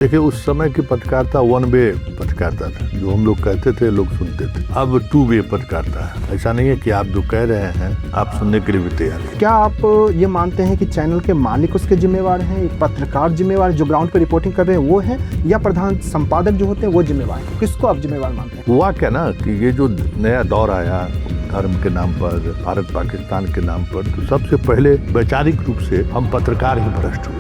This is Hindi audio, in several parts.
देखिए, उस समय की पत्रकारिता वन वे पत्रकारिता था। जो हम लोग कहते थे लोग सुनते थे। अब टू वे पत्रकारिता है। ऐसा नहीं है कि आप जो कह रहे हैं आप सुनने के लिए भी तैयार हैं। क्या आप ये मानते हैं कि चैनल के मालिक उसके जिम्मेवार हैं, एक पत्रकार जिम्मेवार जो ग्राउंड पे रिपोर्टिंग कर रहे हैं वो है, या प्रधान संपादक जो होते हैं वो जिम्मेवार है? किसको आप जिम्मेवार मानते हैं? हुआ क्या ना कि ये जो नया दौर आया धर्म के नाम पर, भारत पाकिस्तान के नाम पर, तो सबसे पहले वैचारिक रूप से हम पत्रकार ही भ्रष्ट हुए।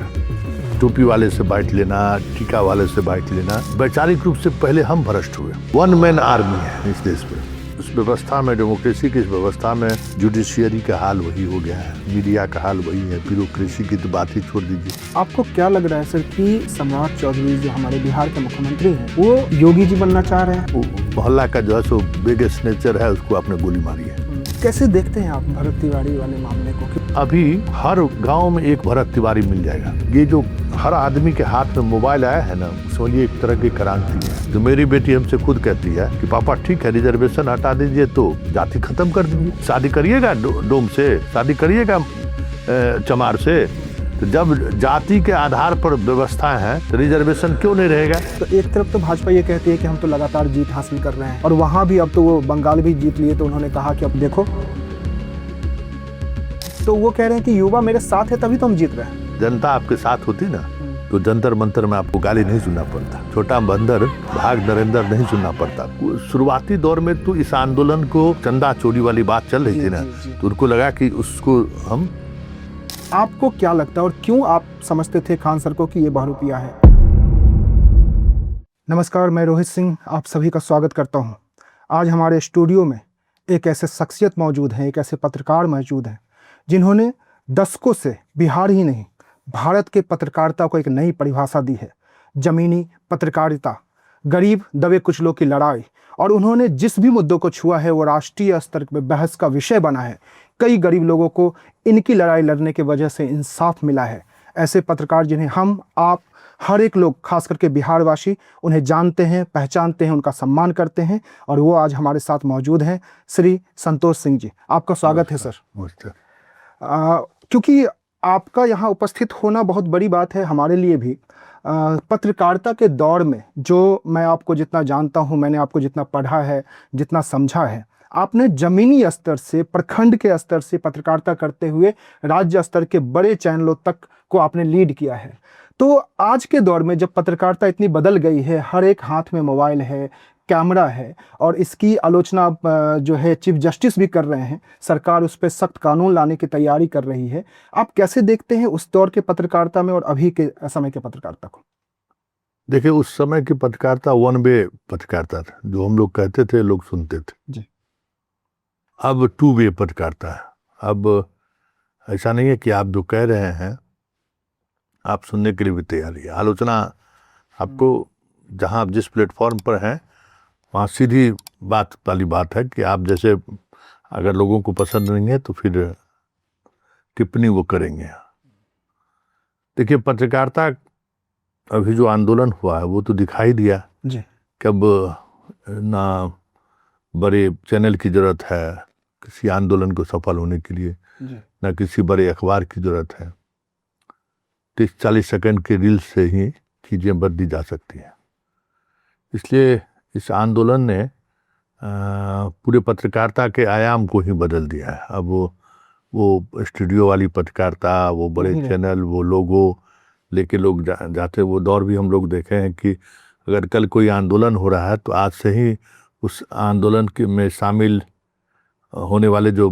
टोपी वाले से बाइट लेना, टीका वाले से बाइट लेना, वैचारिक रूप से पहले हम भ्रष्ट हुए। वन मैन आर्मी है इस देश में। उस व्यवस्था में, डेमोक्रेसी की इस व्यवस्था में जुडिशियरी का हाल वही हो गया है, मीडिया का हाल वही है, ब्यूरोक्रेसी की तो बात ही छोड़ दीजिए। आपको क्या लग रहा है सर कि सम्राट चौधरी जो हमारे बिहार के मुख्यमंत्री हैं वो योगी जी बनना चाह रहे हैं? वो मोहल्ला का जो है सो बिगेस्ट नेचर है, उसको आपने गोली मारी है। कैसे देखते हैं आप भरत तिवारी वाले मामले को? अभी हर गांव में एक भरत तिवारी मिल जाएगा। ये जो हर आदमी के हाथ में मोबाइल आया है ना, समझिए एक तरह की क्रांति है। तो मेरी बेटी हमसे खुद कहती है कि पापा ठीक है, रिजर्वेशन हटा दीजिए तो जाति खत्म कर दीजिए। शादी करिएगा डोम से, शादी करिएगा चमार से। तो जब जाति के आधार पर व्यवस्था है तो रिजर्वेशन क्यों नहीं रहेगा? तो एक तरफ तो भाजपा ये कहती है कि हम तो लगातार जीत हासिल कर रहे हैं, और वहां भी अब तो वो बंगाल भी जीत लिए, तो उन्होंने कहा कि अब देखो, तो वो कह रहे हैं कि युवा मेरे साथ है तभी तो हम जीत रहे हैं। जनता आपके साथ होती ना तो जंतर मंतर में आपको गाली नहीं सुनना पड़ता, छोटा बंदर भाग नरेंद्र नहीं सुनना पड़ता। शुरुआती दौर में तो इस आंदोलन को चंदा चोरी वाली बात चल रही थी ना, तो उनको लगा कि उसको हम। आपको क्या लगता है और क्यों आप समझते थे खान सर को कि ये बहरूपिया है? नमस्कार, मैं रोहित सिंह आप सभी का स्वागत करता हूं। आज हमारे स्टूडियो में एक ऐसे शख्सियत मौजूद हैं, एक ऐसे पत्रकार मौजूद हैं जिन्होंने दशकों से बिहार ही नहीं भारत के पत्रकारिता को एक नई परिभाषा दी है। जमीनी पत्रकारिता, गरीब दबे कुचलों की लड़ाई, और उन्होंने जिस भी मुद्दों को छुआ है वो राष्ट्रीय स्तर पर बहस का विषय बना है। कई गरीब लोगों को इनकी लड़ाई लड़ने की वजह से इंसाफ मिला है। ऐसे पत्रकार जिन्हें हम, आप, हर एक लोग, खास करके बिहारवासी उन्हें जानते हैं, पहचानते हैं, उनका सम्मान करते हैं, और वो आज हमारे साथ मौजूद हैं। श्री संतोष सिंह जी, आपका स्वागत है सर। क्योंकि आपका यहाँ उपस्थित होना बहुत बड़ी बात है हमारे लिए भी। पत्रकारिता के दौर में जो मैं आपको जितना जानता हूँ, मैंने आपको जितना पढ़ा है, जितना समझा है, आपने जमीनी स्तर से, प्रखंड के स्तर से पत्रकारिता करते हुए राज्य स्तर के बड़े चैनलों तक को आपने लीड किया है। तो आज के दौर में जब पत्रकारिता इतनी बदल गई है, हर एक हाथ में मोबाइल है, कैमरा है, और इसकी आलोचना जो है चीफ जस्टिस भी कर रहे हैं, सरकार उस पर सख्त कानून लाने की तैयारी कर रही है, आप कैसे देखते हैं उस दौर के पत्रकारिता में और अभी के समय के पत्रकारिता को? देखिए, उस समय की पत्रकारिता वन वे पत्रकारिता था। जो हम लोग कहते थे लोग सुनते थे जी। अब टू वे पत्रकारिता है। अब ऐसा नहीं है कि आप जो कह रहे हैं आप सुनने के लिए भी तैयार है। आलोचना आपको जहां आप जिस प्लेटफॉर्म पर हैं वहाँ सीधी बात वाली बात है कि आप जैसे अगर लोगों को पसंद नहीं है तो फिर टिप्पणी वो करेंगे। देखिए, पत्रकारिता अभी जो आंदोलन हुआ है वो तो दिखाई दिया जी। कि अब ना बड़े चैनल की जरूरत है किसी आंदोलन को सफल होने के लिए, ना किसी बड़े अखबार की जरूरत है। 30-40 सेकंड के रील से ही चीज़ें बदली जा सकती हैं। इसलिए इस आंदोलन ने पूरे पत्रकारिता के आयाम को ही बदल दिया है। अब वो स्टूडियो वाली पत्रकारिता, वो बड़े चैनल, वो लोगो लेके लोग जाते, वो दौर भी हम लोग देखे हैं कि अगर कल कोई आंदोलन हो रहा है तो आज से ही उस आंदोलन के में शामिल होने वाले जो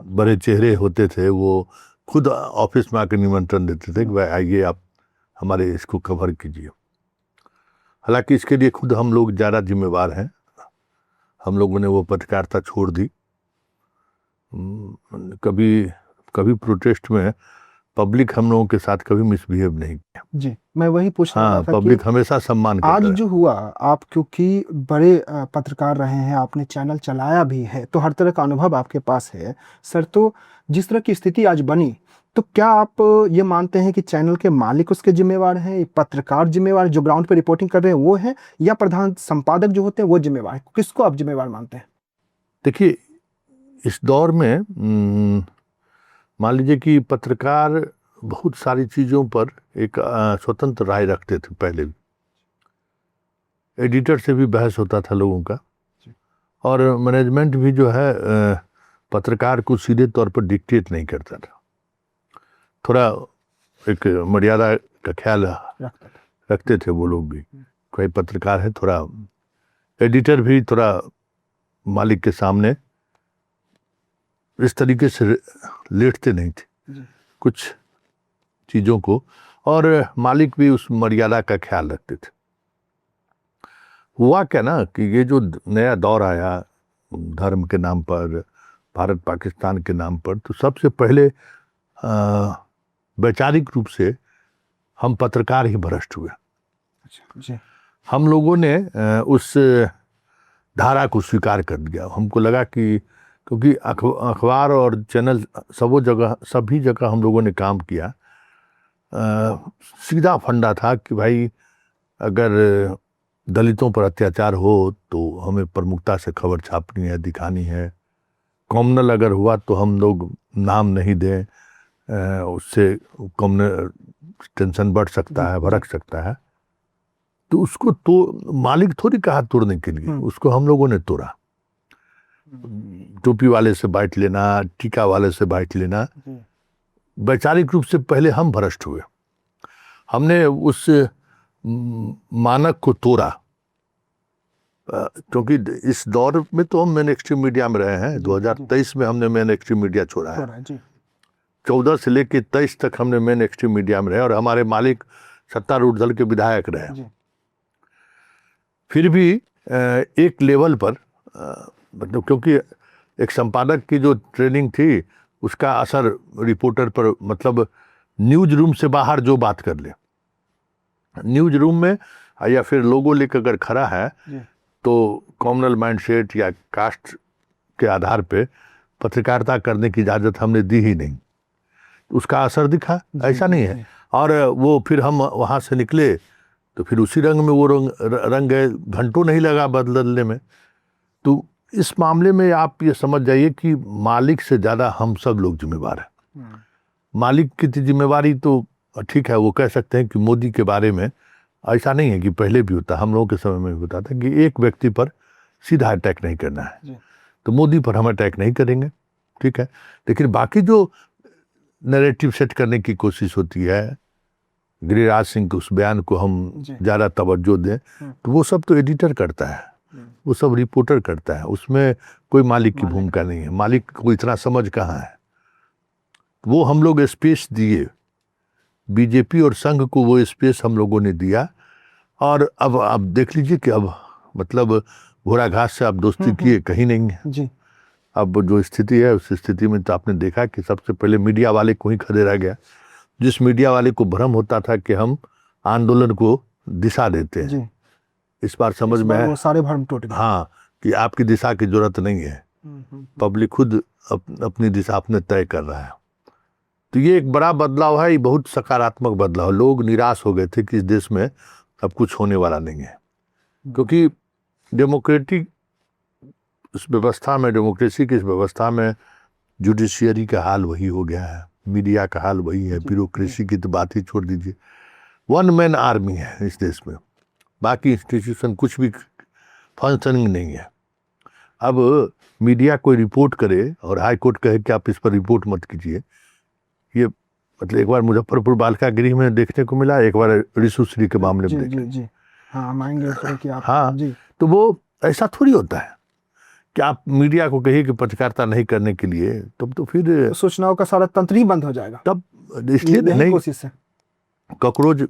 बड़े चेहरे होते थे वो खुद ऑफिस में आकर निमंत्रण देते थे कि भाई आइए आप हमारे इसको कवर कीजिए। हालांकि इसके लिए खुद हम लोग ज़्यादा जिम्मेवार हैं। हम लोगों ने वो पत्रकारिता छोड़ दी। कभी प्रोटेस्ट में पब्लिक हम लोगों के साथ कभी मिसबिहेव नहीं किया। जी, मैं वही पूछ रहा था। पब्लिक हमेशा सम्मान करता है। आज जो हुआ, आप क्योंकि बड़े पत्रकार रहे हैं, आपने चैनल चलाया भी है, तो हर तरह का अनुभव आपके पास है सर। तो जिस तरह की स्थिति आज बनी, तो क्या आप ये मानते हैं कि चैनल के मालिक उसके जिम्मेवार हैं, पत्रकार जिम्मेवार जो ग्राउंड पे रिपोर्टिंग कर रहे हैं वो है, या प्रधान संपादक जो होते हैं वो जिम्मेवार है? किसको आप जिम्मेवार मानते हैं? देखिए, इस दौर में मान लीजिए कि पत्रकार बहुत सारी चीज़ों पर एक स्वतंत्र राय रखते थे पहले भी। एडिटर से भी बहस होता था लोगों का, और मैनेजमेंट भी जो है पत्रकार को सीधे तौर पर डिक्टेट नहीं करता था, थोड़ा एक मर्यादा का ख्याल रखते थे वो लोग भी। कोई पत्रकार है, थोड़ा एडिटर भी थोड़ा मालिक के सामने इस तरीके से लेटते नहीं थे कुछ चीज़ों को, और मालिक भी उस मर्यादा का ख्याल रखते थे। हुआ क्या ना कि ये जो नया दौर आया धर्म के नाम पर, भारत पाकिस्तान के नाम पर, तो सबसे पहले वैचारिक रूप से हम पत्रकार ही भ्रष्ट हुए। जी। हम लोगों ने उस धारा को स्वीकार कर दिया। हमको लगा कि क्योंकि अखबार और चैनल सभी जगह हम लोगों ने काम किया, सीधा फंडा था कि भाई अगर दलितों पर अत्याचार हो तो हमें प्रमुखता से खबर छापनी है, दिखानी है। कॉमनल अगर हुआ तो हम लोग नाम नहीं दें, उससे कॉमनल टेंशन बढ़ सकता है, भड़क सकता है। तो उसको तो मालिक थोड़ी कहा तोड़ने के लिए, उसको हम लोगों ने तोड़ा। टोपी वाले से बाइट लेना, टीका वाले से बाइट लेना, वैचारिक रूप से पहले हम भ्रष्ट हुए। हमने उस मानक को तोड़ा, क्योंकि इस दौर में तो हम मेन स्ट्रीम मीडिया में रहे हैं। 2023 में हमने मेन स्ट्रीम मीडिया छोड़ा है। 14 से लेकर 23 तक हमने मेन स्ट्रीम मीडिया में रहे, और हमारे मालिक सत्तारूढ़ दल के विधायक रहे। फिर भी एक लेवल पर मतलब, क्योंकि एक संपादक की जो ट्रेनिंग थी उसका असर रिपोर्टर पर, मतलब न्यूज रूम से बाहर जो बात कर ले, न्यूज रूम में या फिर लोगों लेकर अगर खड़ा है तो कॉमनल माइंडसेट या कास्ट के आधार पे पत्रकारिता करने की इजाज़त हमने दी ही नहीं। उसका असर दिखा, ऐसा नहीं है। और वो फिर हम वहाँ से निकले तो फिर उसी रंग में वो रंग गए, घंटों नहीं लगा बदलने में। तो इस मामले में आप ये समझ जाइए कि मालिक से ज़्यादा हम सब लोग जिम्मेवार हैं। मालिक की जिम्मेवारी तो ठीक है, वो कह सकते हैं कि मोदी के बारे में ऐसा नहीं है कि पहले भी होता, हम लोगों के समय में भी होता था कि एक व्यक्ति पर सीधा अटैक नहीं करना है, तो मोदी पर हम अटैक नहीं करेंगे, ठीक है। लेकिन बाकी जो नैरेटिव सेट करने की कोशिश होती है, गिरिराज सिंह के उस बयान को हम ज़्यादा तवज्जो दें, तो वो सब तो एडिटर करता है, वो सब रिपोर्टर करता है, उसमें कोई मालिक की भूमिका नहीं है। मालिक को इतना समझ कहाँ है। वो हम लोग स्पेस दिए, बीजेपी और संघ को वो स्पेस हम लोगों ने दिया। और अब आप देख लीजिए कि अब मतलब घोड़ा घास से आप दोस्ती किए कहीं नहीं है जी। अब जो स्थिति है उस स्थिति में तो आपने देखा कि सबसे पहले मीडिया वाले को ही खड़े रह गया। जिस मीडिया वाले को भ्रम होता था कि हम आंदोलन को दिशा देते हैं जी। इस बार समझ में वो सारे भ्रम टूट गए। हाँ, कि आपकी दिशा की जरूरत नहीं है, पब्लिक खुद अपनी दिशा अपने तय कर रहा है। तो ये एक बड़ा बदलाव है, ये बहुत सकारात्मक बदलाव। लोग निराश हो गए थे कि इस देश में अब कुछ होने वाला नहीं है, क्योंकि डेमोक्रेटिक उस व्यवस्था में, डेमोक्रेसी की इस व्यवस्था में जुडिशियरी का हाल वही हो गया है, मीडिया का हाल वही है, ब्यूरोक्रेसी की तो बात ही छोड़ दीजिए। वन मैन आर्मी है इस देश में, बाकी इंस्टीट्यूशन कुछ भी फंक्शनिंग नहीं है। अब मीडिया कोई रिपोर्ट करे और हाई कोर्ट कहे कि आप इस पर रिपोर्ट मत कीजिए, ये मतलब एक बार मुजफ्फरपुर बालिका गृह में देखने को मिला, एक बार ऋषुश्री के मामले में जी। हाँ, हम आएंगे उस पर कि आप हाँ जी। तो वो ऐसा थोड़ी होता है कि आप मीडिया को कहिए कि पत्रकारिता नहीं करने के लिए, तब तो फिर सूचनाओं का सारा तंत्र ही बंद हो जाएगा। तब इसलिए नहीं कोशिश है। कॉकरोच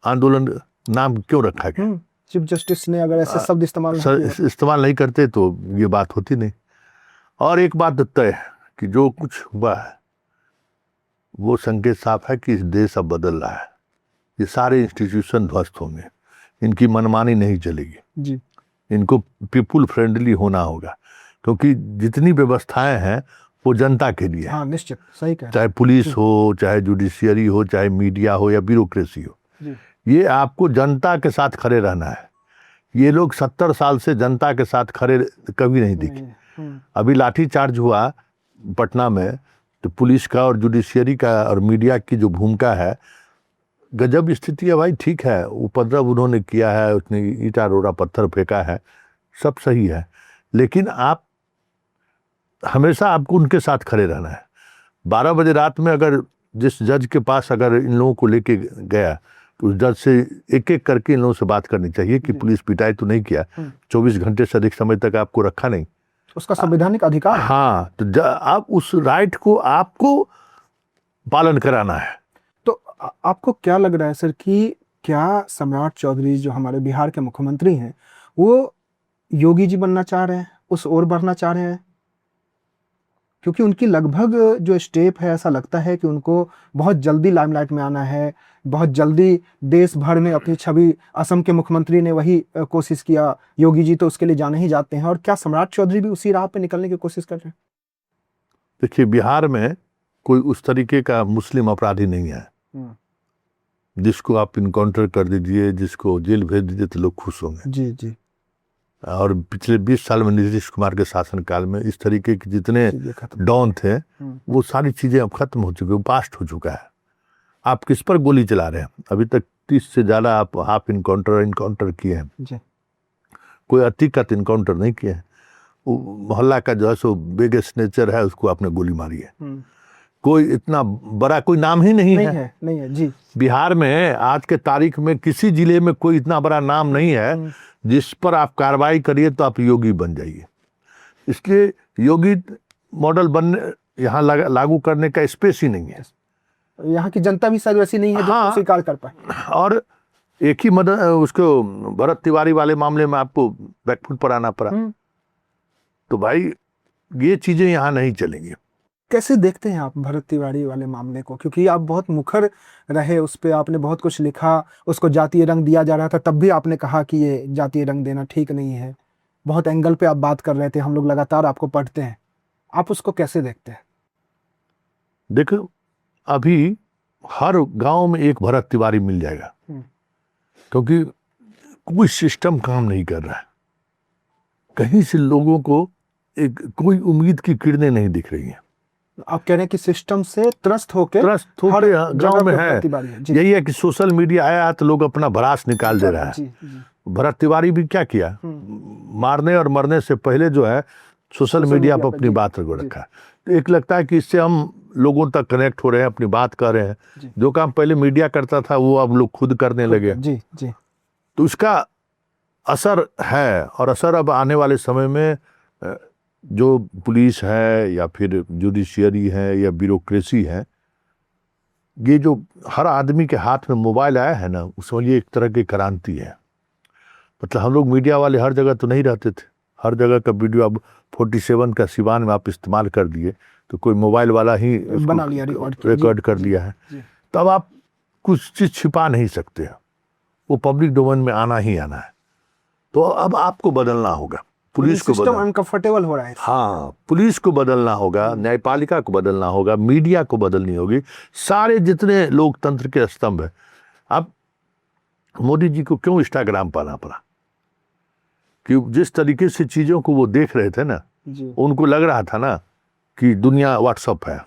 आंदोलन नाम क्यों रखा गया? चीफ जस्टिस ने अगर ऐसे शब्द इस्तेमाल नहीं करते तो ये बात होती नहीं। और एक बात तय है कि जो कुछ हुआ है वो संकेत साफ है कि इस देश अब बदल रहा है। ये सारे इंस्टीट्यूशन ध्वस्त होंगे, इनकी मनमानी नहीं चलेगी जी। इनको पीपुल फ्रेंडली होना होगा, क्योंकि जितनी व्यवस्थाएं हैं वो जनता के लिए। हाँ, निश्चित, सही कह रहे हैं। चाहे पुलिस हो, चाहे जुडिशियरी हो, चाहे मीडिया हो या ब्यूरोक्रेसी हो, ये आपको जनता के साथ खड़े रहना है। ये लोग 70 साल से जनता के साथ खड़े कभी नहीं दिखे। अभी लाठीचार्ज हुआ पटना में, तो पुलिस का और जुडिशियरी का और मीडिया की जो भूमिका है, गजब स्थिति है भाई, ठीक है, उपद्रव उन्होंने किया है, उसने ईंटा रोड़ा पत्थर फेंका है, सब सही है, लेकिन आप हमेशा आपको उनके साथ खड़े रहना है। 12 बजे रात में अगर जिस जज के पास अगर इन लोगों को लेके गया तो उस जज से एक एक करके इन लोगों से बात करनी चाहिए कि पुलिस पिटाई तो नहीं किया, 24 घंटे से अधिक समय तक आपको रखा नहीं, उसका संवैधानिक अधिकार है। हाँ, तो आप उस राइट को आपको पालन कराना है। तो आपको क्या लग रहा है सर कि क्या सम्राट चौधरी जो हमारे बिहार के मुख्यमंत्री हैं वो योगी जी बनना चाह रहे हैं, उस ओर बढ़ना चाह रहे हैं? क्योंकि उनकी लगभग जो स्टेप है ऐसा लगता है कि उनको बहुत जल्दी लाइमलाइट में आना है, बहुत जल्दी देश भर में अपनी छवि, असम के मुख्यमंत्री ने वही कोशिश किया, योगी जी तो उसके लिए जाने ही जाते हैं, और क्या सम्राट चौधरी भी उसी राह पे निकलने की कोशिश कर रहे हैं? देखिए, बिहार में कोई उस तरीके का मुस्लिम अपराधी नहीं है जिसको आप इनकाउंटर कर दीजिए, जिसको जेल भेज दीजिए तो लोग खुश होंगे। जी जी। और पिछले 20 साल में नीतीश कुमार के शासनकाल में इस तरीके के जितने डॉन थे वो सारी चीजें अब खत्म हो चुकी, पास्ट हो चुका है। आप किस पर गोली चला रहे हैं? अभी तक 30 से ज्यादा आप हाफ इनकाउंटर किए हैं, कोई अतिकत इनकाउंटर नहीं किए हैं। मोहल्ला का जो है सो बिगेस्ट नेचर है, उसको आपने गोली मारी है। कोई इतना बड़ा कोई नाम ही नहीं है जी। बिहार में आज के तारीख में किसी जिले में कोई इतना बड़ा नाम नहीं है जिस पर आप कार्रवाई करिए तो आप योगी बन जाइए। इसलिए योगी मॉडल बनने यहाँ लागू करने का स्पेस ही नहीं है। यहाँ की जनता भी शायद वैसी नहीं है जो स्वीकार कर पाए। और एक ही उसको भरत तिवारी वाले मामले में आपको बैकफुट पर आना पड़ा। तो भाई ये चीजें यहाँ नहीं चलेंगी। कैसे देखते हैं आप भरत तिवारी वाले मामले को? क्योंकि आप बहुत मुखर रहे उस पर, आपने बहुत कुछ लिखा, उसको जातीय रंग दिया जा रहा था, तब भी आपने कहा कि ये जातीय रंग देना ठीक नहीं है। बहुत एंगल पे आप बात कर रहे थे, हम लोग लगातार आपको पढ़ते हैं, आप उसको कैसे देखते हैं? देखो, अभी हर गांव में एक भरत तिवारी मिल जाएगा, क्योंकि कोई सिस्टम काम नहीं कर रहा है। कहीं से लोगों को कोई उम्मीद की किरणें नहीं दिख रही हैं। आप कह रहे हैं कि सिस्टम से त्रस्त होकर हर गांव में है। यही है कि सोशल मीडिया आया तो लोग अपना भड़ास निकाल दे रहा है। भरत तिवारी भी क्या किया, मारने और मरने से पहले जो है सोशल मीडिया पर अपनी बात रखो रखा। तो एक लगता है कि इससे हम लोगों तक कनेक्ट हो रहे हैं, अपनी बात कर रहे हैं। जो काम पहले मीडिया करता था वो अब लोग खुद करने लगे। तो उसका असर है, और असर अब आने वाले समय में जो पुलिस है या फिर जुडिशियरी है या ब्यूरोक्रेसी है, ये जो हर आदमी के हाथ में मोबाइल आया है ना, उसमें ये एक तरह की क्रांति है। मतलब हम लोग मीडिया वाले हर जगह तो नहीं रहते थे, हर जगह का वीडियो अब 47 का सिवान में आप इस्तेमाल कर दिए तो कोई मोबाइल वाला ही बना लिया, रिकॉर्ड कर लिया है। तब आप कुछ चीज छिपा नहीं सकते, वो पब्लिक डोमेन में आना ही आना है। तो अब आपको बदलना होगा, पुलिस को बदलना, अनकंफर्टेबल हो रहा है। हाँ, पुलिस को बदलना होगा, न्यायपालिका को बदलना होगा, मीडिया को बदलनी होगी, सारे जितने लोकतंत्र के स्तंभ है। अब मोदी जी को क्यों इंस्टाग्राम पाना पड़ा? कि जिस तरीके से चीजों को वो देख रहे थे ना, उनको लग रहा था ना कि दुनिया व्हाट्सएप है,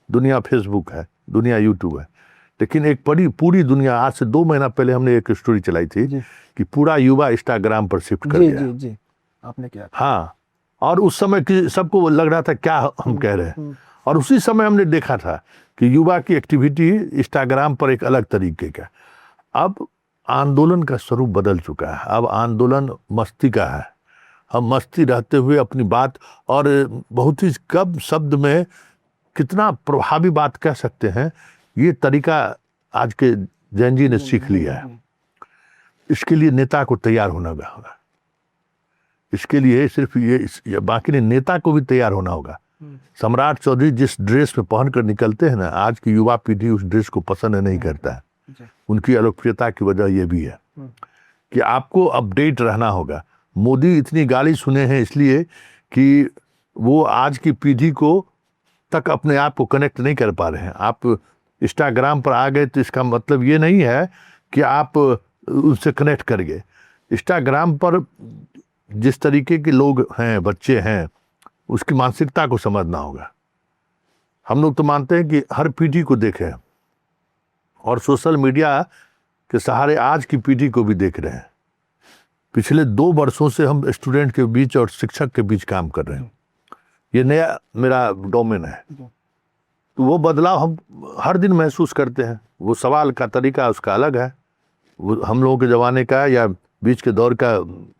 दुनिया फेसबुक है, दुनिया यूट्यूब है। लेकिन एक पूरी दुनिया, आज से 2 महीना पहले हमने एक स्टोरी चलाई थी कि पूरा युवा इंस्टाग्राम पर शिफ्ट कर गया। आपने क्या? हाँ, और उस समय कि सबको लग रहा था क्या हम कह रहे हैं, और उसी समय हमने देखा था कि युवा की एक्टिविटी इंस्टाग्राम पर एक अलग तरीके का। अब आंदोलन का स्वरूप बदल चुका है, अब आंदोलन मस्ती का है। हम मस्ती रहते हुए अपनी बात, और बहुत ही कम शब्द में कितना प्रभावी बात कह सकते हैं, ये तरीका आज के जैन जी ने सीख लिया है। इसके लिए नेता को तैयार होना होगा, इसके लिए सिर्फ ये बाकी नहीं, नेता को भी तैयार होना होगा। सम्राट चौधरी जिस ड्रेस में पहनकर निकलते हैं ना, आज की युवा पीढ़ी उस ड्रेस को पसंद नहीं करता है। उनकी अलोकप्रियता की वजह यह भी है कि आपको अपडेट रहना होगा। मोदी इतनी गाली सुने हैं इसलिए कि वो आज की पीढ़ी को तक अपने आप को कनेक्ट नहीं कर पा रहे हैं। आप इंस्टाग्राम पर आ गए तो इसका मतलब ये नहीं है कि आप उनसे कनेक्ट कर गए। इंस्टाग्राम पर जिस तरीके के लोग हैं, बच्चे हैं, उसकी मानसिकता को समझना होगा। हम लोग तो मानते हैं कि हर पीढ़ी को देखें और सोशल मीडिया के सहारे आज की पीढ़ी को भी देख रहे हैं। पिछले 2 वर्षों से हम स्टूडेंट के बीच और शिक्षक के बीच काम कर रहे हैं। ये नया मेरा डोमेन है, तो वो बदलाव हम हर दिन महसूस करते हैं। वो सवाल का तरीका उसका अलग है, वो हम लोगों के ज़माने का या बीच के दौर का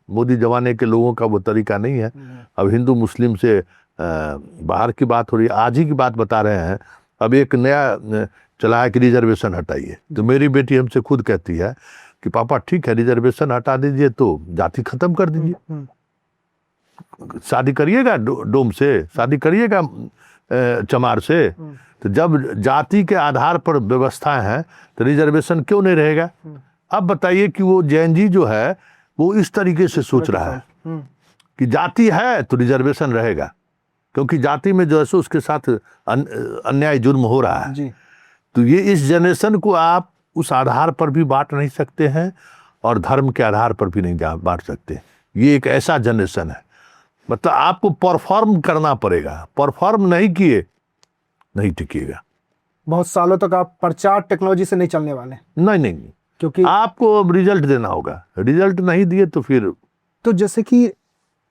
मोदी ज़माने के लोगों का वो तरीका नहीं है। अब हिंदू मुस्लिम से बाहर की बात हो रही है, आज ही की बात बता रहे हैं। अब एक नया चला है कि रिजर्वेशन हटाइए, तो मेरी बेटी हमसे खुद कहती है कि पापा ठीक है रिजर्वेशन हटा दीजिए तो जाति खत्म कर दीजिए, शादी करिएगा डोम से, शादी करिएगा चमार से। तो जब जाति के आधार पर व्यवस्था है तो रिजर्वेशन क्यों नहीं रहेगा? अब बताइए कि वो जैन जी जो है वो इस तरीके से सोच रहा है कि जाति है तो रिजर्वेशन रहेगा, क्योंकि जाति में जो है उसके साथ अन्याय जुर्म हो रहा है जी। तो ये इस जनरेशन को आप उस आधार पर भी बांट नहीं सकते हैं और धर्म के आधार पर भी नहीं बांट सकते। ये एक ऐसा जनरेशन है, मतलब आपको परफॉर्म करना पड़ेगा, परफॉर्म नहीं किए नहीं टिकिएगा। बहुत सालों तक आप प्रचार टेक्नोलॉजी से नहीं चलने वाले। नहीं, क्योंकि आपको अब रिजल्ट देना होगा, रिजल्ट नहीं दिए तो फिर तो जैसे कि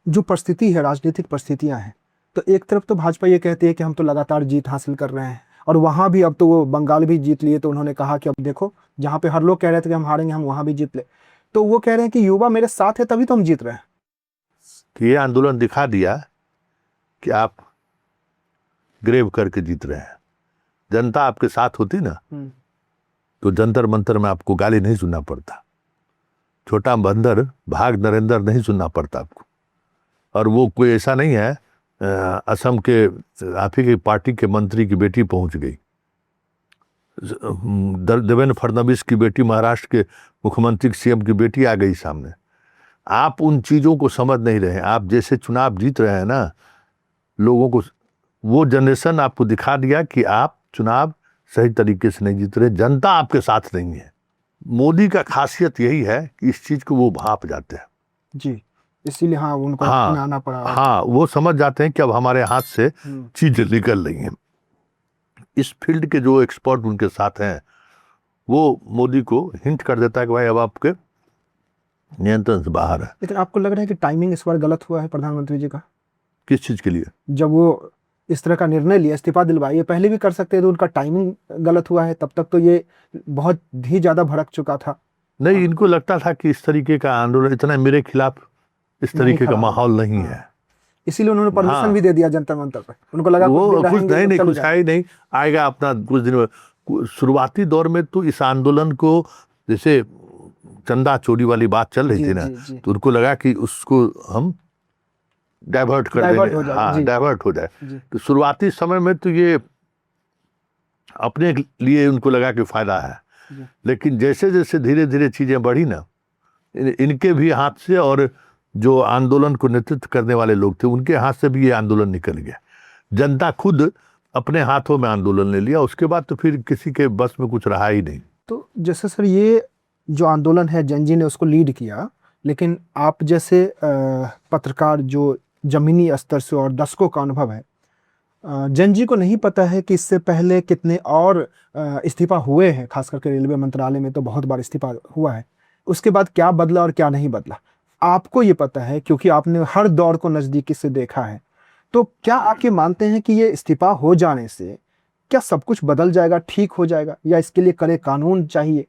जो परिस्थिति है, राजनीतिक परिस्थितियां हैं, तो एक तरफ तो भाजपा ये कहती है कि हम तो लगातार जीत हासिल कर रहे हैं, और वहां भी अब तो वो बंगाल भी जीत लिए, तो उन्होंने कहा कि अब देखो जहां पे हर लोग कह रहे थे कि हम हारेंगे, हम वहां भी जीत ले। तो वो कह रहे हैं कि युवा मेरे साथ है तभी तो हम जीत रहे हैं। ये आंदोलन दिखा दिया कि आप ग्रेव करके जीत रहे हैं। जनता आपके साथ होती ना तो जंतर मंतर में आपको गाली नहीं सुनना पड़ता, छोटा बंदर भाग नरेंद्र नहीं सुनना पड़ता आपको। और वो कोई ऐसा नहीं है असम के आप ही की पार्टी के मंत्री की बेटी पहुंच गई, देवेंद्र फडणवीस की बेटी, महाराष्ट्र के मुख्यमंत्री सीएम की बेटी आ गई सामने। आप उन चीज़ों को समझ नहीं रहे हैं। आप जैसे चुनाव जीत रहे हैं ना, लोगों को वो जनरेशन आपको दिखा दिया कि आप चुनाव सही तरीके से नहीं जीत रहे, जनता आपके साथ नहीं है। मोदी का खासियत यही है कि इस चीज़ को वो भाप जाते हैं जी, इसीलिए हाँ उनको आना पड़ा। हाँ, वो समझ जाते हैं कि अब हमारे हाथ से चीजें निकल रही हैं। इस फील्ड के जो एक्सपर्ट उनके साथ हैं वो मोदी को हिंट कर देता है कि भाई अब आपके नियंत्रण से बाहर है। लेकिन आपको लग रहा है कि टाइमिंग इस बार गलत हुआ है प्रधानमंत्री जी का? किस चीज के लिए? जब वो इस तरह का निर्णय लिया, इस्तीफा दिलवाया, ये पहले भी कर सकते थे, तो उनका टाइमिंग गलत हुआ है। तब तक तो ये बहुत ही ज्यादा भड़क चुका था। नहीं, इनको लगता था कि इस तरीके का आंदोलन, इतना मेरे खिलाफ इस तरीके का माहौल नहीं है, इसीलिए उन्होंने परमिशन भी दे दिया जंतर मंतर पर। उनको लगा वो कुछ नहीं कुछ है ही नहीं, आएगा अपना कुछ दिन में। शुरुआती दौर में तो इस आंदोलन को जैसे चंदा चोरी वाली बात चल रही थी ना, तो उनको लगा कि उसको हम डाइवर्ट कर देंगे, हाँ डाइवर्ट हो जाए। तो शुरुआती समय में तो ये अपने लिए उनको लगा कि फायदा है, लेकिन जैसे जैसे धीरे धीरे चीजें बढ़ी ना, इनके भी हाथ से और जो आंदोलन को नेतृत्व करने वाले लोग थे उनके हाथ से भी ये आंदोलन निकल गया। जनता खुद अपने हाथों में आंदोलन ले लिया, उसके बाद तो फिर किसी के बस में कुछ रहा ही नहीं। तो जैसे सर ये जो आंदोलन है जैन जी ने उसको लीड किया, लेकिन आप जैसे पत्रकार जो जमीनी स्तर से और दशकों का अनुभव है, जैन जी को नहीं पता है कि इससे पहले कितने और इस्तीफा हुए हैं, खास करके रेलवे मंत्रालय में तो बहुत बार इस्तीफा हुआ है। उसके बाद क्या बदला और क्या नहीं बदला आपको ये पता है, क्योंकि आपने हर दौर को नजदीकी से देखा है। तो क्या आप ये मानते हैं कि ये इस्तीफा हो जाने से क्या सब कुछ बदल जाएगा, ठीक हो जाएगा, या इसके लिए कड़े कानून चाहिए?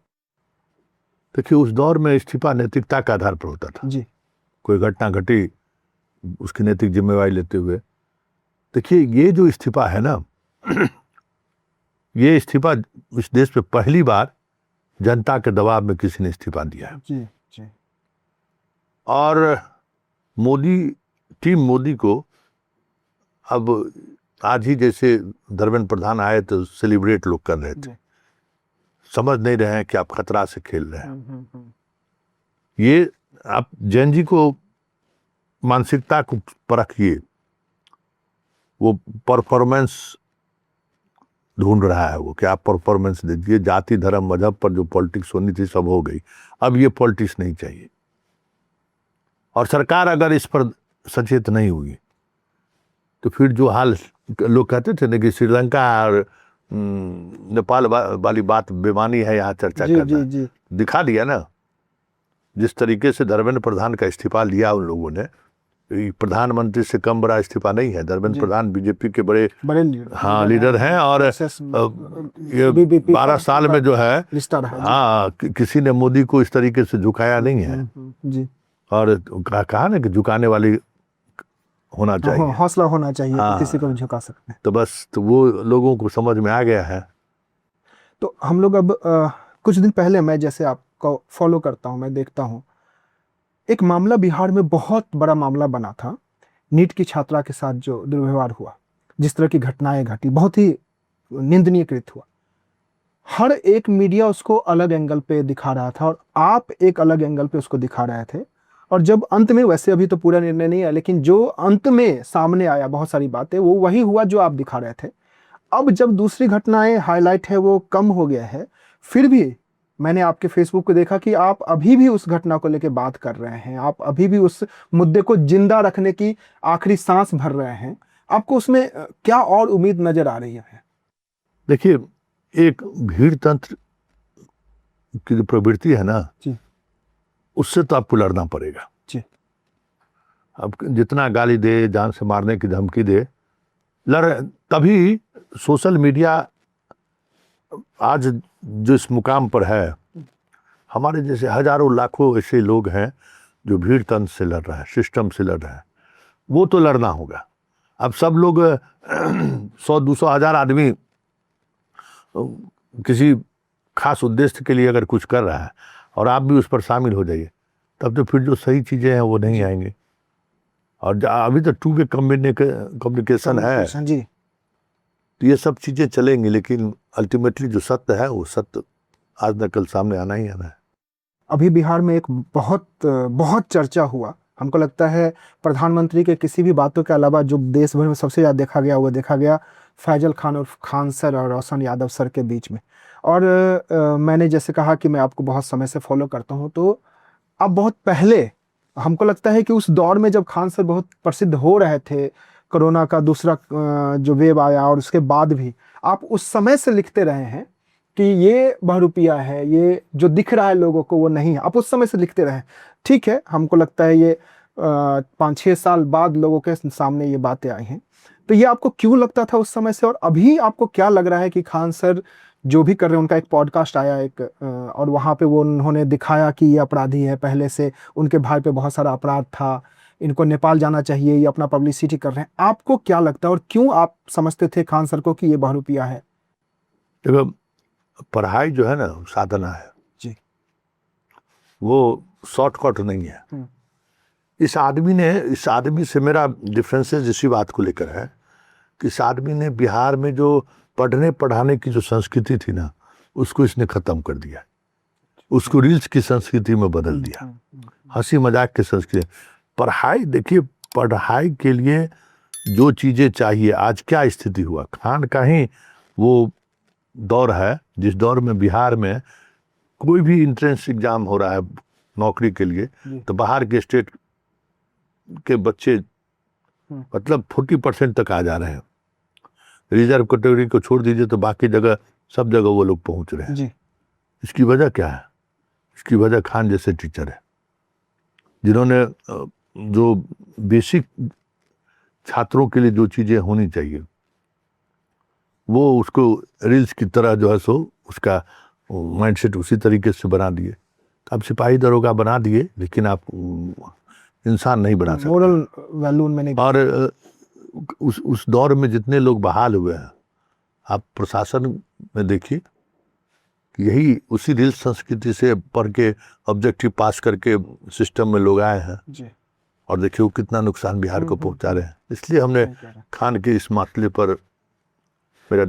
देखिए, उस दौर में इस्तीफा नैतिकता के आधार पर होता था जी। कोई घटना घटी उसकी नैतिक जिम्मेवारी लेते हुए। देखिए, ये जो इस्तीफा है ना ये इस्तीफा इस देश में पहली बार जनता के दबाव में किसी ने इस्तीफा दिया है जी जी। और मोदी टीम मोदी को अब आज ही जैसे धर्मेंद्र प्रधान आए तो सेलिब्रेट लोग कर रहे थे, समझ नहीं रहे हैं कि आप खतरा से खेल रहे हैं। ये आप जैन जी को मानसिकता को परखिए, वो परफॉर्मेंस ढूंढ रहा है, वो क्या परफॉर्मेंस देखिए। जाति धर्म मजहब पर जो पॉलिटिक्स होनी थी सब हो गई, अब ये पॉलिटिक्स नहीं चाहिए। और सरकार अगर इस पर सचेत नहीं हुई तो फिर जो हाल लोग कहते थे ना कि श्रीलंका और नेपाल वाली बात बेमानी है यहाँ चर्चा जी करना। जी जी दिखा दिया ना जिस तरीके से धर्मेंद्र प्रधान का इस्तीफा लिया उन लोगों ने। ये प्रधानमंत्री से कम बड़ा इस्तीफा नहीं है। धर्मेंद्र जी। प्रधान बीजेपी के बड़े बड़े लीडर हैं और ये 12 साल में जो है रिश्ता रहा। हाँ किसी ने मोदी को इस तरीके से झुकाया नहीं है। जी। और कहा ना कि झुकाने वाली होना चाहिए, हौसला होना चाहिए, हाँ। किसी को भी झुका सकते हैं। तो बस तो वो लोगों को समझ में आ गया है। तो हम लोग अब कुछ दिन पहले, मैं जैसे आपको फॉलो करता हूं, मैं देखता हूं, एक मामला बिहार में बहुत बड़ा मामला बना था। नीट की छात्रा के साथ जो दुर्व्यवहार हुआ, जिस तरह की घटनाएं घटी, बहुत ही निंदनीय कृत्य हुआ। हर एक मीडिया उसको अलग एंगल पे दिखा रहा था और आप एक अलग एंगल पे उसको दिखा रहे थे। और जब अंत में, वैसे अभी तो पूरा निर्णय नहीं आया, लेकिन जो अंत में सामने आया बहुत सारी बातें, वो वही हुआ जो आप दिखा रहे थे। अब जब दूसरी घटनाएं हाईलाइट है, वो कम हो गया है, फिर भी मैंने आपके फेसबुक को देखा कि आप अभी भी उस घटना को लेकर बात कर रहे हैं, आप अभी भी उस मुद्दे को जिंदा रखने की आखिरी सांस भर रहे हैं। आपको उसमें क्या और उम्मीद नजर आ रही है? देखिए, एक भीड़ तंत्र की जो प्रवृत्ति है ना जी। उससे तो आपको लड़ना पड़ेगा। जी। अब जितना गाली दे, जान से मारने की धमकी दे, तभी सोशल मीडिया आज जो इस मुकाम पर है, हमारे जैसे हजारों लाखों ऐसे लोग हैं जो भीड़ तंत्र से लड़ रहे हैं, सिस्टम से लड़ रहे हैं, वो तो लड़ना होगा। अब सब लोग 100-200 हजार आदमी किसी खास उद्देश्य के लिए अगर कुछ कर रहा है और आप भी उस पर शामिल हो जाइए, तब तो फिर जो सही चीजें हैं वो नहीं आएंगी। और अभी तो 2 वे कम्युनिकेशन है जी। तो ये सब चीजें चलेंगी, लेकिन अल्टीमेटली जो सत्य है वो सत्य आज न कल सामने आना ही आना है। अभी बिहार में एक बहुत चर्चा हुआ, हमको लगता है प्रधानमंत्री के किसी भी बातों के अलावा जो देश भर में सबसे ज़्यादा देखा गया, वो देखा गया फैजल खान और खान सर और रोशन यादव सर के बीच में। और मैंने जैसे कहा कि मैं आपको बहुत समय से फॉलो करता हूं, तो अब बहुत पहले, हमको लगता है कि उस दौर में जब खान सर बहुत प्रसिद्ध हो रहे थे, कोरोना का दूसरा जो वेव आया और उसके बाद भी आप उस समय से लिखते रहे हैं कि ये बहरूपिया है, ये जो दिख रहा है लोगों को वो नहीं है। आप उस समय से लिखते रहे। ठीक है, हमको लगता है ये 5-6 साल बाद लोगों के सामने ये बातें आई हैं। तो ये आपको क्यों लगता था उस समय से, और अभी आपको क्या लग रहा है कि खान सर जो भी कर रहे हैं, उनका एक पॉडकास्ट आया एक, और वहाँ पे वो उन्होंने दिखाया कि ये अपराधी है, पहले से उनके भाई पे बहुत सारा अपराध था, इनको नेपाल जाना चाहिए, ये अपना पब्लिसिटी कर रहे हैं। आपको क्या लगता है और क्यों आप समझते थे खान सर को कि ये बहरूपिया है? देखो, पढ़ाई जो है ना साधना है जी। वो शॉर्टकट नहीं है। इस आदमी से मेरा डिफरेंसेस इसी बात को लेकर है कि इस आदमी ने बिहार में जो पढ़ने पढ़ाने की जो संस्कृति थी ना, उसको इसने खत्म कर दिया, उसको रील्स की संस्कृति में बदल दिया, हंसी मजाक की संस्कृति। पढ़ाई, देखिए, पढ़ाई के लिए जो चीजें चाहिए, आज क्या स्थिति हुआ, खान का ही वो दौर है जिस दौर में बिहार में कोई भी एंट्रेंस एग्जाम हो रहा है नौकरी के लिए, तो बाहर के स्टेट के बच्चे मतलब 40% तक आ जा रहे हैं। रिजर्व कैटेगरी को छोड़ दीजिए तो बाकी जगह, सब जगह वो लोग पहुंच रहे हैं जी। इसकी वजह क्या है? इसकी वजह खान जैसे टीचर है, जिन्होंने जो बेसिक छात्रों के लिए जो चीजें होनी चाहिए वो उसको रील्स की तरह जो है सो उसका माइंडसेट उसी तरीके से बना दिए। आप सिपाही दरोगा बना दिए, लेकिन आप इंसान नहीं बना सकते, मोरल वैल्यू उनमें नहीं। और उस दौर में जितने लोग बहाल हुए हैं, आप प्रशासन में देखिए, यही उसी रील संस्कृति से पढ़ के ऑब्जेक्टिव पास करके सिस्टम में लोग आए हैं जी। और देखिए वो कितना नुकसान बिहार को पहुंचा रहे हैं। इसलिए हमने खान के इस मामले पर मेरा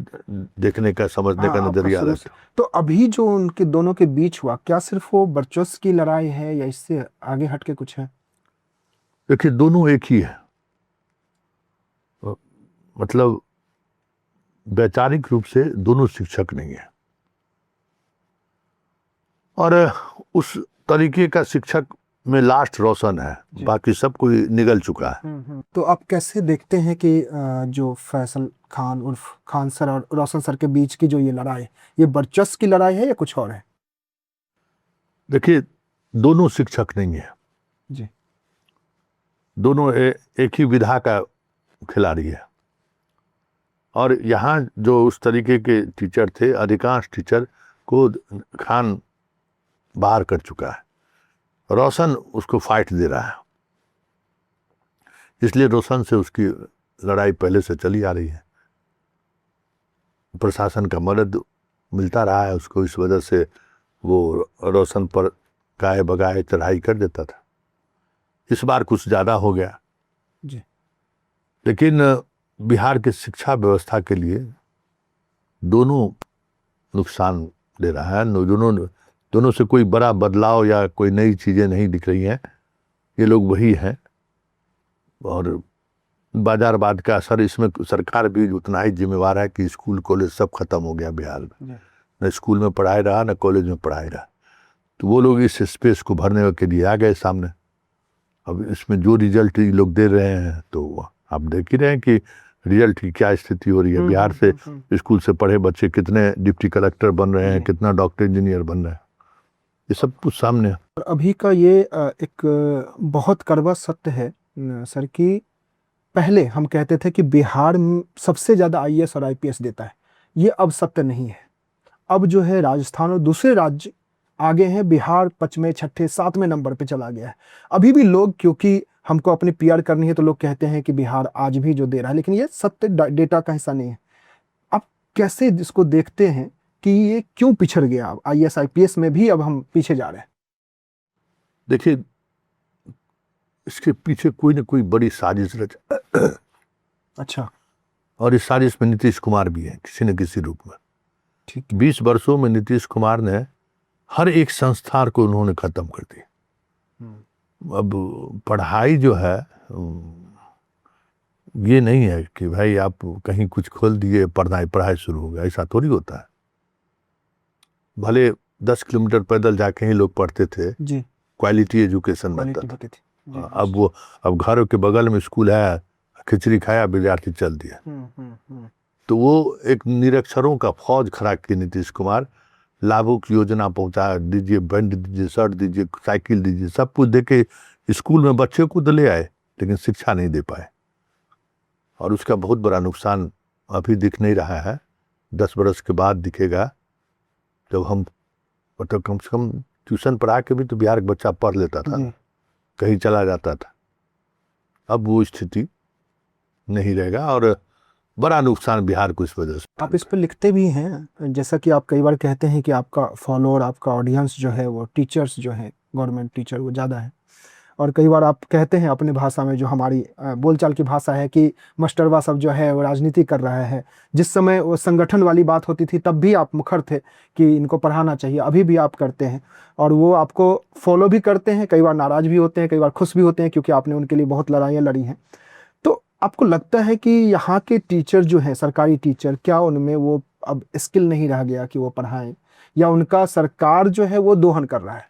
देखने का, समझने का नजरिया अलग था। तो अभी जो उनके दोनों के बीच हुआ, क्या सिर्फ वो वर्चस्व की लड़ाई है या इससे आगे हट के कुछ है? देखिए, दोनों एक ही है, मतलब वैचारिक रूप से दोनों शिक्षक नहीं है, और उस तरीके का शिक्षक में लास्ट रोशन है, बाकी सब कोई निगल चुका है। तो आप कैसे देखते हैं कि जो फैसल खान उर्फ खान सर और रोशन सर के बीच की जो ये लड़ाई है, ये वर्चस्व की लड़ाई है या कुछ और है? देखिए, दोनों शिक्षक नहीं है जी। दोनों एक ही विधा का खिलाड़ी है। और यहाँ जो उस तरीके के टीचर थे, अधिकांश टीचर को खान बाहर कर चुका है, रोशन उसको फाइट दे रहा है, इसलिए रोशन से उसकी लड़ाई पहले से चली आ रही है। प्रशासन का मदद मिलता रहा है उसको, इस वजह से वो रोशन पर गाए बगाए चढ़ाई कर देता था। इस बार कुछ ज़्यादा हो गया जी। लेकिन बिहार की शिक्षा व्यवस्था के लिए दोनों नुकसान दे रहा है। दोनों से कोई बड़ा बदलाव या कोई नई चीज़ें नहीं दिख रही हैं। ये लोग वही हैं और बाजारवाद का असर इसमें सरकार भी उतना ही जिम्मेवार है कि स्कूल कॉलेज सब खत्म हो गया बिहार में, न स्कूल में पढ़ाई रहा न कॉलेज में पढ़ाई रहा। तो वो लोग इस स्पेस को भरने के लिए आ गए सामने। अब इसमें जो रिजल्ट ये लोग दे रहे हैं तो आप देख ही रहे हैं कि रिजल्ट की क्या स्थिति हो रही है। बिहार से स्कूल से पढ़े बच्चे कितने डिप्टी कलेक्टर बन रहे हैं, कितना डॉक्टर इंजीनियर बन रहे हैं, ये सब कुछ सामने है। और अभी का ये एक बहुत कड़वा सत्य है सर कि पहले हम कहते थे कि बिहार सबसे ज़्यादा आईएएस और आईपीएस देता है, ये अब सत्य नहीं है। अब जो है राजस्थान और दूसरे राज्य आगे हैं, बिहार 5वें 6ठे 7वें नंबर पे चला गया है। अभी भी लोग, क्योंकि हमको अपनी पीआर करनी है तो लोग कहते हैं कि बिहार आज भी जो दे रहा है, लेकिन ये सत्य डेटा का हिस्सा नहीं है। आप कैसे इसको देखते हैं कि ये क्यों पिछड़ गया? अब आईएएस आईपीएस में भी अब हम पीछे जा रहे हैं। देखिए, इसके पीछे कोई ना कोई बड़ी साजिश रचा। अच्छा। और इस साजिश में नीतीश कुमार भी है किसी न किसी रूप में। ठीक। 20 वर्षों में नीतीश कुमार ने हर एक संस्था को उन्होंने खत्म कर दी। अब पढ़ाई जो है ये नहीं है कि भाई आप कहीं कुछ खोल दिए पढ़ाई शुरू हो गया, ऐसा थोड़ी होता है। भले 10 किलोमीटर पैदल जाके ही लोग पढ़ते थे जी, क्वालिटी एजुकेशन बनता था। अब घर के बगल में स्कूल है, खिचड़ी खाया विद्यार्थी चल दिया। तो वो एक निरक्षरों का फौज खड़ा की नीतीश कुमार, लाभुक योजना पहुंचा दीजिए, बैंड दीजिए, शर्ट दीजिए, साइकिल दीजिए, सब कुछ देके स्कूल में बच्चे को तो ले आए लेकिन शिक्षा नहीं दे पाए। और उसका बहुत बड़ा नुकसान अभी दिख नहीं रहा है, 10 बरस के बाद दिखेगा, जब हम मतलब कम से कम ट्यूशन पढ़ा के भी तो बिहार का बच्चा पढ़ लेता था, कहीं चला जाता था। अब वो स्थिति नहीं रहेगा और बड़ा नुकसान बिहार को इस वजह से। आप इस पर लिखते भी हैं, जैसा कि आप कई बार कहते हैं कि आपका फॉलोअर, आपका ऑडियंस जो है वो टीचर्स जो है, गवर्नमेंट टीचर वो ज़्यादा है। और कई बार आप कहते हैं अपनी भाषा में, जो हमारी बोलचाल की भाषा है, कि मास्टरवा सब जो है वो राजनीति कर रहा है। जिस समय वो संगठन वाली बात होती थी तब भी आप मुखर थे कि इनको पढ़ाना चाहिए, अभी भी आप करते हैं और वो आपको फॉलो भी करते हैं। कई बार नाराज़ भी होते हैं, कई बार खुश भी होते हैं, क्योंकि आपने उनके लिए बहुत लड़ाइयाँ लड़ी हैं। तो आपको लगता है कि यहाँ के टीचर जो हैं, सरकारी टीचर, क्या उनमें वो अब स्किल नहीं रह गया कि वो पढ़ाएं, या उनका सरकार जो है वो दोहन कर रहा है?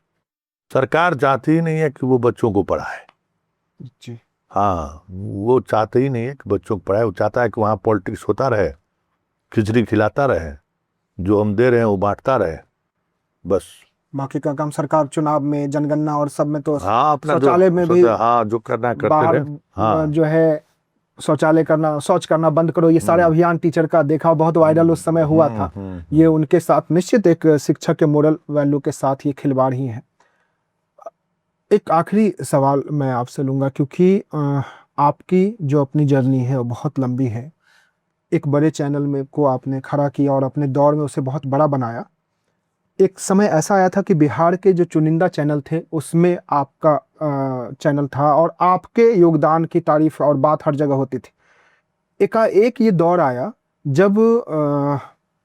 सरकार चाहती ही नहीं है कि वो बच्चों को पढ़ाए जी। हाँ, वो चाहते ही नहीं है कि बच्चों को पढ़ाए। वो चाहता है कि वहाँ पॉलिटिक्स होता रहे, खिचड़ी खिलाता रहे, जो हम दे रहे हैं वो बांटता रहे, बस। बाकी का काम सरकार चुनाव में, जनगणना और सब में तो हाँ, अपना शौचालय में भी जो करना करते रहे। हाँ, जो है शौचालय करना, शौच करना बंद करो, ये सारे अभियान टीचर का देखा, बहुत वायरल उस समय हुआ था। ये उनके साथ निश्चित एक शिक्षक के मोरल वैल्यू के साथ ये खिलवाड़ ही है। एक आखिरी सवाल मैं आपसे लूँगा, क्योंकि आपकी जो अपनी जर्नी है वो बहुत लंबी है। एक बड़े चैनल में को आपने खड़ा किया और अपने दौर में उसे बहुत बड़ा बनाया। एक समय ऐसा आया था कि बिहार के जो चुनिंदा चैनल थे उसमें आपका चैनल था और आपके योगदान की तारीफ और बात हर जगह होती थी। एकाएक ये दौर आया जब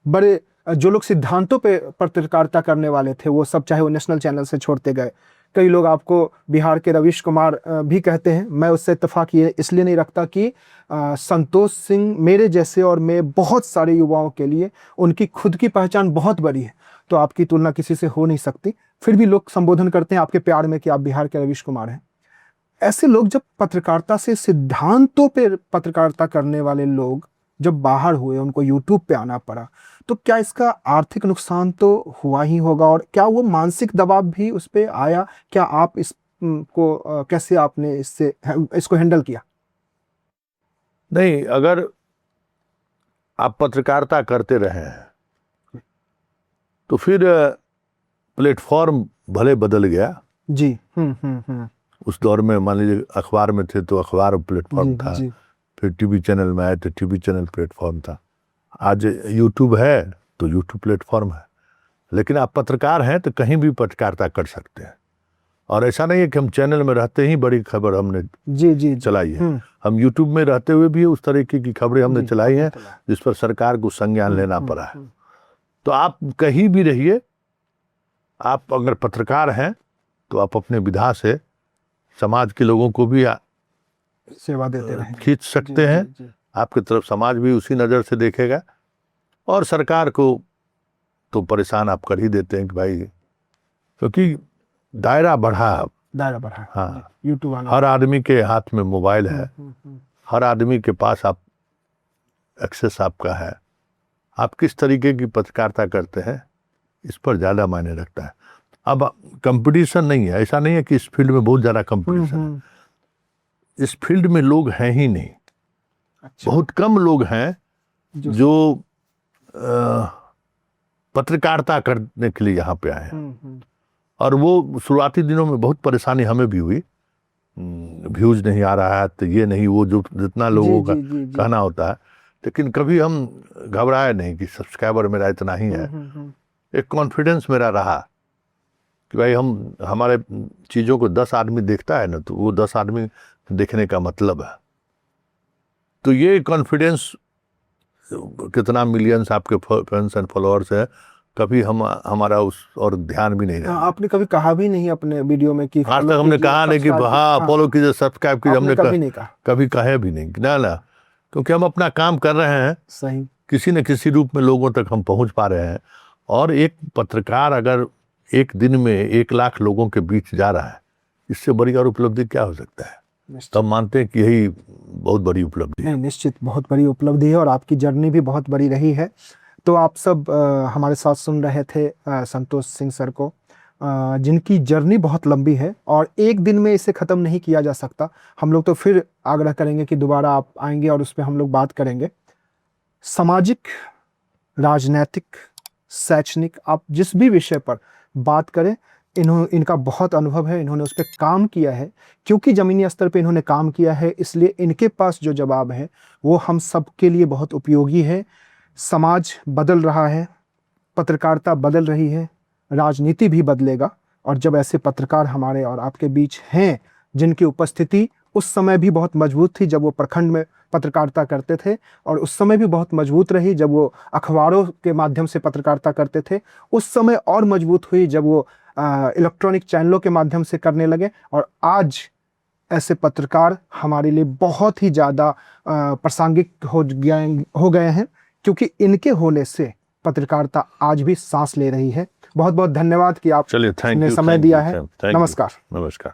बड़े जो लोग सिद्धांतों पे पत्रकारिता करने वाले थे वो सब, चाहे वो नेशनल चैनल से छोड़ते गए। कई लोग आपको बिहार के रवीश कुमार भी कहते हैं। मैं उससे इत्तेफाक ये इसलिए नहीं रखता कि संतोष सिंह मेरे जैसे और मैं बहुत सारे युवाओं के लिए उनकी खुद की पहचान बहुत बड़ी है, तो आपकी तुलना किसी से हो नहीं सकती। फिर भी लोग संबोधन करते हैं आपके प्यार में कि आप बिहार के रवीश कुमार हैं। ऐसे लोग जब पत्रकारिता से सिद्धांतों पे पत्रकारिता करने वाले लोग जब बाहर हुए, उनको यूट्यूब पे आना पड़ा, तो क्या इसका आर्थिक नुकसान तो हुआ ही होगा, और क्या वो मानसिक दबाव भी उस पे आया? क्या आप को कैसे आपने इसको हैंडल किया? नहीं, अगर आप पत्रकारिता करते रहे हैं तो फिर प्लेटफॉर्म भले बदल गया। जी। उस दौर में मान लीजिए अखबार में थे तो अखबार प्लेटफॉर्म था, जी। फिर टीवी चैनल में आए तो टीवी चैनल प्लेटफॉर्म था, आज यूट्यूब है तो यूट्यूब प्लेटफॉर्म है। लेकिन आप पत्रकार हैं तो कहीं भी पत्रकारिता कर सकते हैं, और ऐसा नहीं है कि हम चैनल में रहते ही बड़ी खबर हमने जी चलाई है। हम यूट्यूब में रहते हुए भी उस तरीके की खबरें हमने चलाई हैं जिस पर सरकार को संज्ञान लेना पड़ा है। तो आप कहीं भी रहिए, आप अगर पत्रकार हैं तो आप अपने विधा से समाज के लोगों को भी सेवा देते रहें, खींच सकते हैं। आपकी तरफ समाज भी उसी नज़र से देखेगा, और सरकार को तो परेशान आप कर ही देते हैं कि भाई, क्योंकि दायरा बढ़ा। हाँ, यूट्यूब हर आदमी के हाथ में मोबाइल है, हर आदमी के पास आप एक्सेस आपका है। आप किस तरीके की पत्रकारिता करते हैं इस पर ज़्यादा मायने रखता है। अब कंपटीशन नहीं है, ऐसा नहीं है कि इस फील्ड में बहुत ज़्यादा कंपटीशन है, इस फील्ड में लोग हैं ही नहीं। अच्छा। बहुत कम लोग हैं जो पत्रकारिता करने के लिए यहाँ पे आए हैं। और वो शुरुआती दिनों में बहुत परेशानी हमें भी हुई, व्यूज नहीं आ रहा है तो ये नहीं वो, जो जितना लोगों का कहना होता है। लेकिन कभी हम घबराए नहीं कि सब्सक्राइबर मेरा इतना ही है। एक कॉन्फिडेंस मेरा रहा कि भाई हमारे चीज़ों को 10 आदमी देखता है ना, तो वो 10 आदमी देखने का मतलब है। तो ये कॉन्फिडेंस, कितना मिलियंस आपके फैंस एंड फॉलोअर्स है, कभी हमारा उस और ध्यान भी नहीं रहा। आपने कभी कहा भी नहीं अपने वीडियो में कि आज तक हमने कहा नहीं कि हाँ फॉलो कीजिए, सब्सक्राइब कीजिए, हमने कभी नहीं कहा, कभी कहे भी नहीं ना, क्योंकि हम अपना काम कर रहे हैं। सही, किसी न किसी रूप में लोगों तक हम पहुंच पा रहे हैं। और एक पत्रकार अगर एक दिन में 1 लाख लोगों के बीच जा रहा है, इससे बड़ी और उपलब्धि क्या हो सकता है? तब मानते हैं कि यही बहुत बड़ी उपलब्धि है। निश्चित बहुत बड़ी उपलब्धि है, और आपकी जर्नी भी बहुत बड़ी रही है। तो आप सब हमारे साथ सुन रहे थे संतोष सिंह सर को, जिनकी जर्नी बहुत लंबी है और एक दिन में इसे ख़त्म नहीं किया जा सकता। हम लोग तो फिर आग्रह करेंगे कि दोबारा आप आएंगे और उस पर हम लोग बात करेंगे। सामाजिक, राजनैतिक, शैक्षणिक, आप जिस भी विषय पर बात करें, इनका बहुत अनुभव है, इन्होंने उस पर काम किया है। क्योंकि ज़मीनी स्तर पे इन्होंने काम किया है, इसलिए इनके पास जो जवाब है वो हम सब के लिए बहुत उपयोगी है। समाज बदल रहा है, पत्रकारिता बदल रही है, राजनीति भी बदलेगा। और जब ऐसे पत्रकार हमारे और आपके बीच हैं, जिनकी उपस्थिति उस समय भी बहुत मजबूत थी जब वो प्रखंड में पत्रकारिता करते थे, और उस समय भी बहुत मजबूत रही जब वो अखबारों के माध्यम से पत्रकारिता करते थे, उस समय और मजबूत हुई जब वो इलेक्ट्रॉनिक चैनलों के माध्यम से करने लगे। और आज ऐसे पत्रकार हमारे लिए बहुत ही ज़्यादा प्रासंगिक हो गए हैं, क्योंकि इनके होने से पत्रकारिता आज भी सांस ले रही है। बहुत बहुत धन्यवाद कि आप ने समय दिया है। नमस्कार। नमस्कार।